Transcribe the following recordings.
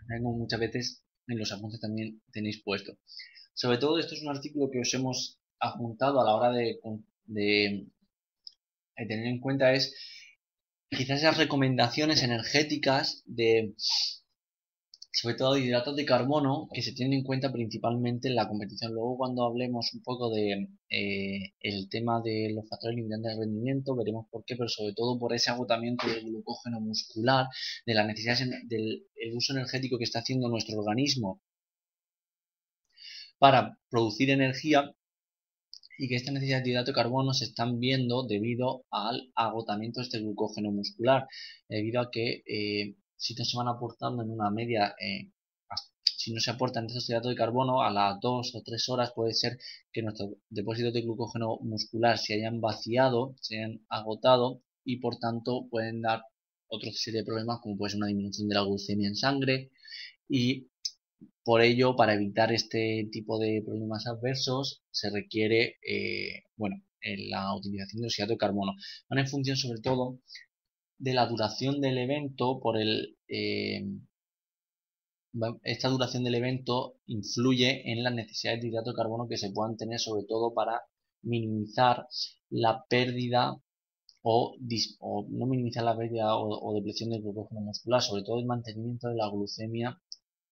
como muchas veces en los apuntes también tenéis puesto. Sobre todo esto es un artículo que os hemos adjuntado a la hora de tener en cuenta es quizás esas recomendaciones energéticas de, sobre todo de hidratos de carbono, que se tienen en cuenta principalmente en la competición. Luego, cuando hablemos un poco de el tema de los factores limitantes de rendimiento, veremos por qué, pero sobre todo por ese agotamiento del glucógeno muscular, de la necesidad del el uso energético que está haciendo nuestro organismo para producir energía y que estas necesidades de hidrato de carbono se están viendo debido al agotamiento de este glucógeno muscular, debido a que si no se van aportando en una media, si no se aportan estos hidratos de carbono a las 2 o 3 horas, puede ser que nuestros depósitos de glucógeno muscular se hayan vaciado, se hayan agotado y por tanto pueden dar otra serie de problemas como puede ser una disminución de la glucemia en sangre y por ello, para evitar este tipo de problemas adversos, se requiere, bueno, la utilización de oxidato de carbono. Van en función sobre todo de la duración del evento, esta duración del evento influye en las necesidades de hidrato de carbono que se puedan tener, sobre todo para minimizar la pérdida o no minimizar la pérdida o depresión del glucógeno muscular, sobre todo el mantenimiento de la glucemia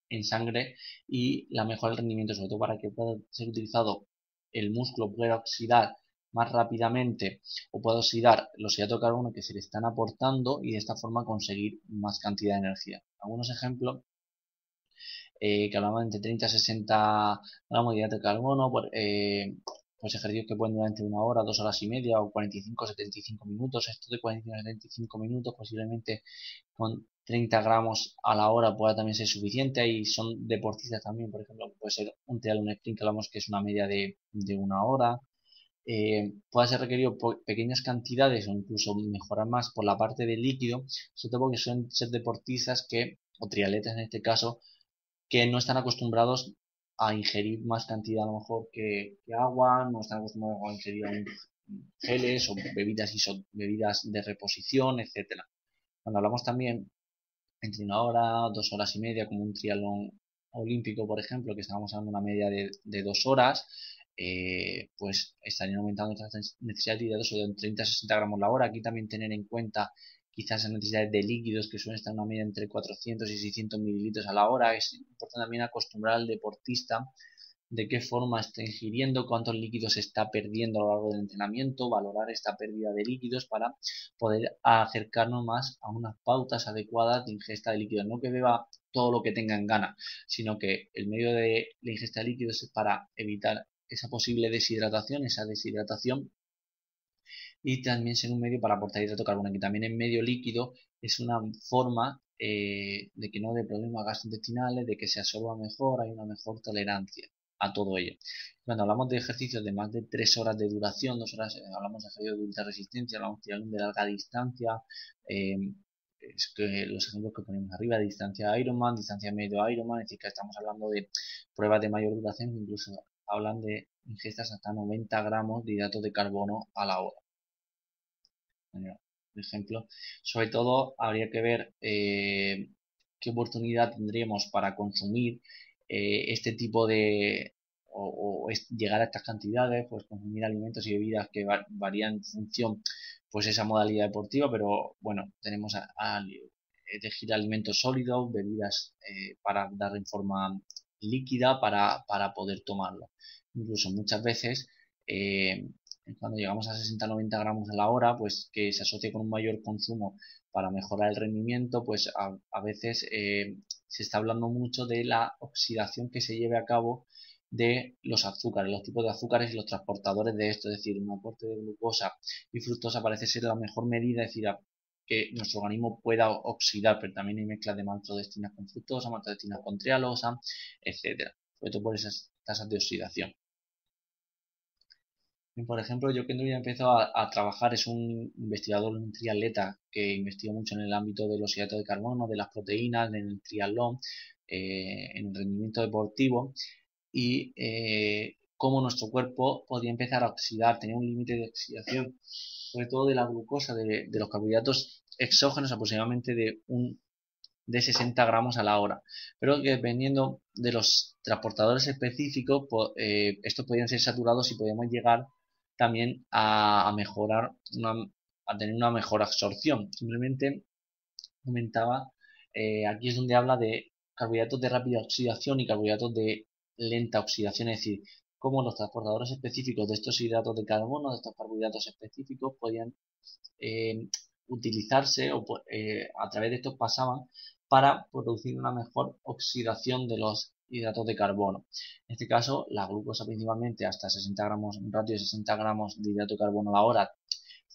en sangre y la mejora del rendimiento, sobre todo para que pueda ser utilizado el músculo, pueda oxidar más rápidamente o pueda oxidar los hidratos de carbono que se le están aportando y de esta forma conseguir más cantidad de energía. Algunos ejemplos que hablaban entre 30 a 60 gramos de hidrato de carbono, pues ejercicios que pueden durar entre 1 hora, 2 horas y media o 45 75 minutos. Esto de 45 a 75 minutos posiblemente con 30 gramos a la hora pueda también ser suficiente. Y son deportistas también, por ejemplo, puede ser un triatlón sprint que hablamos que es una media de 1 hora. Puede ser requerido pequeñas cantidades o incluso mejorar más por la parte del líquido, sobre todo porque suelen ser deportistas o triatletas en este caso, que no están acostumbrados a ingerir más cantidad a lo mejor que agua, no están acostumbrados a ingerir geles o bebidas de reposición, etcétera. Cuando hablamos también entre 1 hora, 2 horas y media, como un triatlón olímpico, por ejemplo, que estábamos hablando de una media de 2 horas, pues estarían aumentando estas necesidades de hidratos de 30 a 60 gramos la hora. Aquí también tener en cuenta quizás las necesidades de líquidos que suelen estar en una media entre 400 y 600 mililitros a la hora. Es importante también acostumbrar al deportista de qué forma está ingiriendo, cuántos líquidos está perdiendo a lo largo del entrenamiento, valorar esta pérdida de líquidos para poder acercarnos más a unas pautas adecuadas de ingesta de líquidos. No que beba todo lo que tenga en gana, sino que el medio de la ingesta de líquidos es para evitar esa posible deshidratación, y también ser un medio para aportar hidrato de carbono, que también en medio líquido es una forma de que no dé problemas gastrointestinales, de que se absorba mejor, hay una mejor tolerancia a todo ello. Cuando hablamos de ejercicios de más de 3 horas de duración, 2 horas, hablamos de ejercicios de ultra resistencia, hablamos de larga distancia, eh, es que los ejemplos que ponemos arriba, de distancia Ironman, distancia medio Ironman, es decir, que estamos hablando de pruebas de mayor duración, incluso hablan de ingestas hasta 90 gramos de hidratos de carbono a la hora. Por ejemplo, sobre todo habría que ver qué oportunidad tendríamos para consumir este tipo de llegar a estas cantidades, pues consumir alimentos y bebidas que varían en función pues esa modalidad deportiva, pero bueno, tenemos a elegir alimentos sólidos, bebidas para dar en forma líquida para poder tomarlo. Incluso muchas veces cuando llegamos a 60-90 gramos a la hora, pues que se asocia con un mayor consumo para mejorar el rendimiento, pues a veces se está hablando mucho de la oxidación que se lleve a cabo de los azúcares, los tipos de azúcares y los transportadores de esto, es decir, un aporte de glucosa y fructosa parece ser la mejor medida, es decir, que nuestro organismo pueda oxidar, pero también hay mezclas de maltodextrinas con fructosa, maltodextrinas con trialosa, etcétera, sobre todo por esas tasas de oxidación. Por ejemplo, yo que empezó a trabajar, es un investigador, un triatleta que investiga mucho en el ámbito de los hidratos de carbono, de las proteínas, en el triatlón, en el rendimiento deportivo y cómo nuestro cuerpo podía empezar a oxidar, tenía un límite de oxidación, sobre todo de la glucosa, de los carbohidratos exógenos, aproximadamente de un de 60 gramos a la hora, pero que dependiendo de los transportadores específicos, estos podrían ser saturados y podemos llegar también a mejorar, a tener una mejor absorción. Simplemente comentaba, aquí es donde habla de carbohidratos de rápida oxidación y carbohidratos de lenta oxidación, es decir, cómo los transportadores específicos de estos hidratos de carbono, de estos carbohidratos específicos, podían utilizarse o a través de estos pasaban para producir una mejor oxidación de los hidratos de carbono. En este caso, la glucosa principalmente hasta 60 gramos, un ratio de 60 gramos de hidrato de carbono a la hora,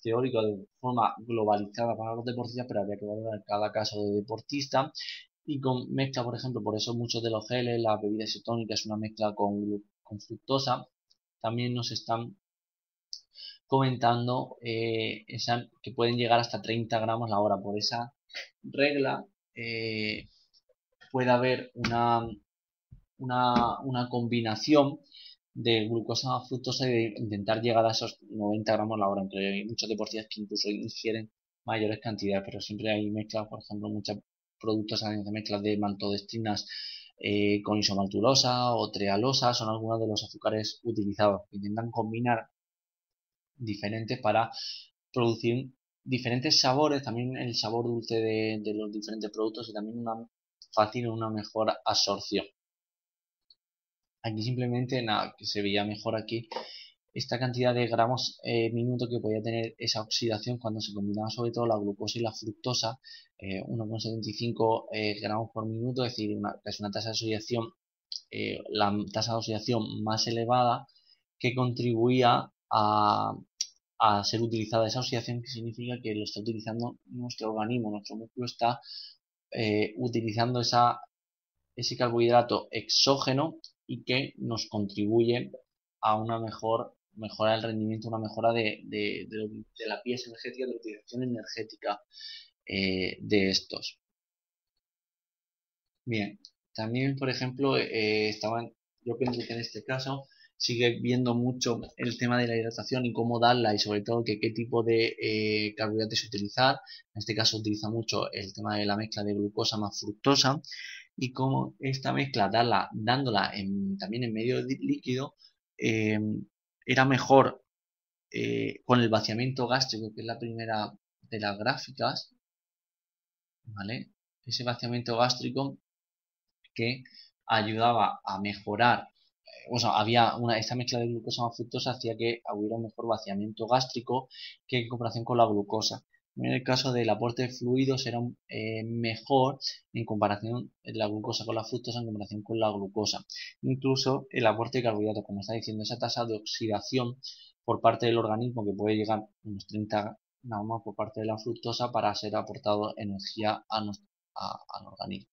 teórico de forma globalizada para los deportistas, pero habría que valorar cada caso de deportista. Y con mezcla, por ejemplo, por eso muchos de los geles, las bebidas isotónicas, una mezcla con fructosa, también nos están comentando que pueden llegar hasta 30 gramos la hora. Por esa regla puede haber una combinación de glucosa más fructosa y de intentar llegar a esos 90 gramos la hora, aunque hay muchos deportistas que incluso ingieren mayores cantidades, pero siempre hay mezclas, por ejemplo, muchos productos de mezclas de maltodextrinas con isomaltulosa o trealosa, son algunos de los azúcares utilizados, que intentan combinar diferentes para producir diferentes sabores, también el sabor dulce de los diferentes productos y también una mejor absorción. Aquí simplemente nada, que se veía mejor aquí esta cantidad de gramos minuto que podía tener esa oxidación cuando se combinaba sobre todo la glucosa y la fructosa, 1,75 gramos por minuto, es decir, es una tasa de oxidación, la tasa de oxidación más elevada que contribuía a ser utilizada esa oxidación, que significa que lo está utilizando nuestro organismo, nuestro músculo está utilizando ese carbohidrato exógeno y que nos contribuye a una mejora del rendimiento, una mejora de la pieza energética, de la utilización energética de estos. Bien, también, por ejemplo, yo pienso que en este caso sigue viendo mucho el tema de la hidratación y cómo darla y sobre todo qué tipo de carbohidratos utilizar. En este caso utiliza mucho el tema de la mezcla de glucosa más fructosa y cómo esta mezcla dándola también en medio líquido eh, era mejor con el vaciamiento gástrico, que es la primera de las gráficas, ¿vale? Ese vaciamiento gástrico que ayudaba a mejorar, o sea, esta mezcla de glucosa más fructosa hacía que hubiera un mejor vaciamiento gástrico que en comparación con la glucosa. En el caso del aporte de fluidos era mejor en comparación la glucosa con la fructosa en comparación con la glucosa. Incluso el aporte de carbohidratos, como está diciendo, esa tasa de oxidación por parte del organismo que puede llegar a unos 30 gramos por parte de la fructosa para ser aportado energía al organismo.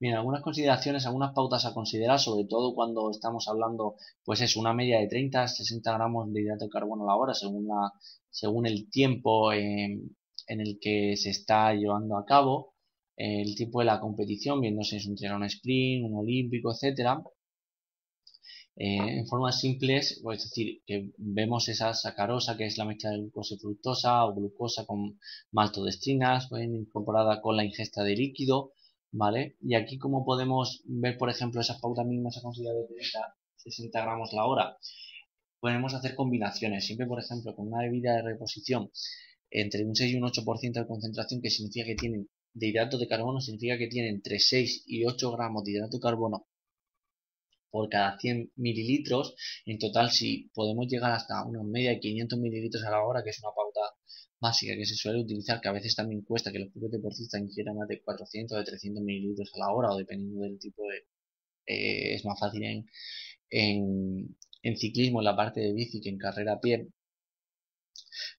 Bien, algunas consideraciones, algunas pautas a considerar, sobre todo cuando estamos hablando, pues es una media de 30 a 60 gramos de hidrato de carbono a la hora, según el tiempo en el que se está llevando a cabo, el tiempo de la competición, viendo si es un triatlón sprint, un olímpico, etcétera. En formas simples, pues es decir, que vemos esa sacarosa, que es la mezcla de glucosa y fructosa, o glucosa con maltodextrinas, pues, incorporada con la ingesta de líquido, ¿vale? Y aquí como podemos ver, por ejemplo, esas pautas mínimas a considerar de 30, 60 gramos la hora, podemos hacer combinaciones, siempre, por ejemplo, con una bebida de reposición entre un 6 y un 8% de concentración, que significa que tienen de hidrato de carbono, significa que tienen entre 6 y 8 gramos de hidrato de carbono por cada 100 mililitros. En total, si podemos llegar hasta una media de 500 mililitros a la hora, que es una pauta básica que se suele utilizar, que a veces también cuesta que los propios deportistas ingieran más de 400 o de 300 mililitros a la hora, o dependiendo del tipo de... es más fácil en, en ciclismo, en la parte de bici, que en carrera a pie,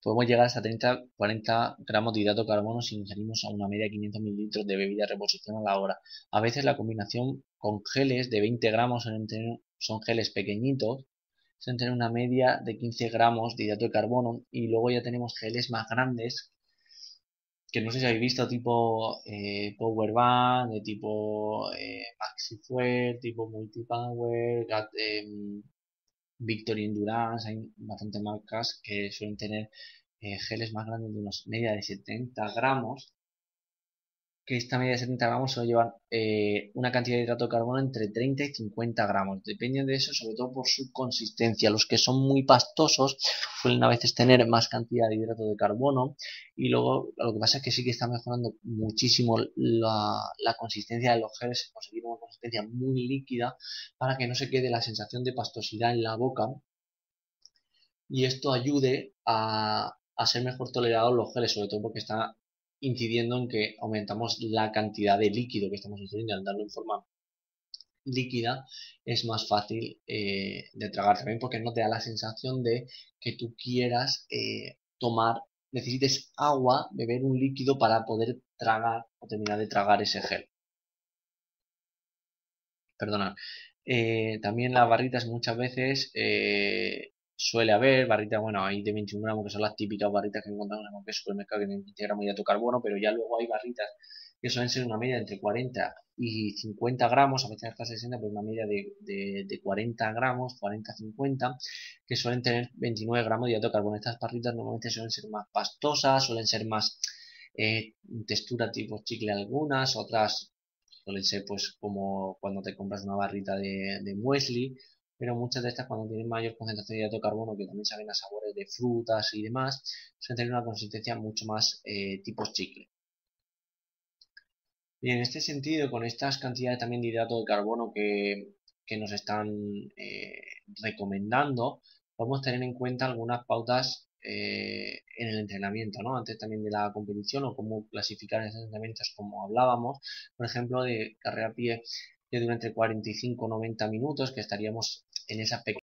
podemos llegar hasta 30-40 gramos de hidrato de carbono si ingerimos a una media de 500 mililitros de bebida de reposición a la hora. A veces la combinación con geles de 20 gramos son geles pequeñitos, suelen tener una media de 15 gramos de hidrato de carbono, y luego ya tenemos geles más grandes que no sé si habéis visto, tipo Power Band, de tipo Maxi Fuel, tipo Multipower, Victory Endurance. Hay bastantes marcas que suelen tener geles más grandes, de unos media de 70 gramos, que esta media de 70 gramos suele llevar una cantidad de hidrato de carbono entre 30 y 50 gramos. Depende de eso, sobre todo por su consistencia. Los que son muy pastosos suelen a veces tener más cantidad de hidrato de carbono y luego lo que pasa es que sí que está mejorando muchísimo la consistencia de los geles, conseguir una consistencia muy líquida para que no se quede la sensación de pastosidad en la boca y esto ayude a ser mejor tolerados los geles, sobre todo porque está incidiendo en que aumentamos la cantidad de líquido que estamos ingiriendo. Al darlo en forma líquida es más fácil de tragar también porque no te da la sensación de que tú quieras tomar, necesites agua, beber un líquido para poder tragar o terminar de tragar ese gel. Perdona. También las barritas muchas veces suele haber barritas, bueno, hay de 21 gramos que son las típicas barritas que encontramos en cualquier supermercado que tienen 20 gramos de hidrato de carbono, pero ya luego hay barritas que suelen ser una media entre 40 y 50 gramos, a veces hasta 60, pero una media de 40 gramos, 40-50, que suelen tener 29 gramos de hidrato de carbono. Estas barritas normalmente suelen ser más pastosas, suelen ser más textura tipo chicle algunas, otras suelen ser pues como cuando te compras una barrita de muesli, pero muchas de estas cuando tienen mayor concentración de hidrato de carbono, que también saben a sabores de frutas y demás, suelen tener una consistencia mucho más tipo chicle. Y en este sentido, con estas cantidades también de hidrato de carbono que nos están recomendando, vamos a tener en cuenta algunas pautas en el entrenamiento, ¿no? Antes también de la competición o cómo clasificar esos entrenamientos como hablábamos, por ejemplo, de carrera a pie que dura entre 45 y 90 minutos, que estaríamos en esa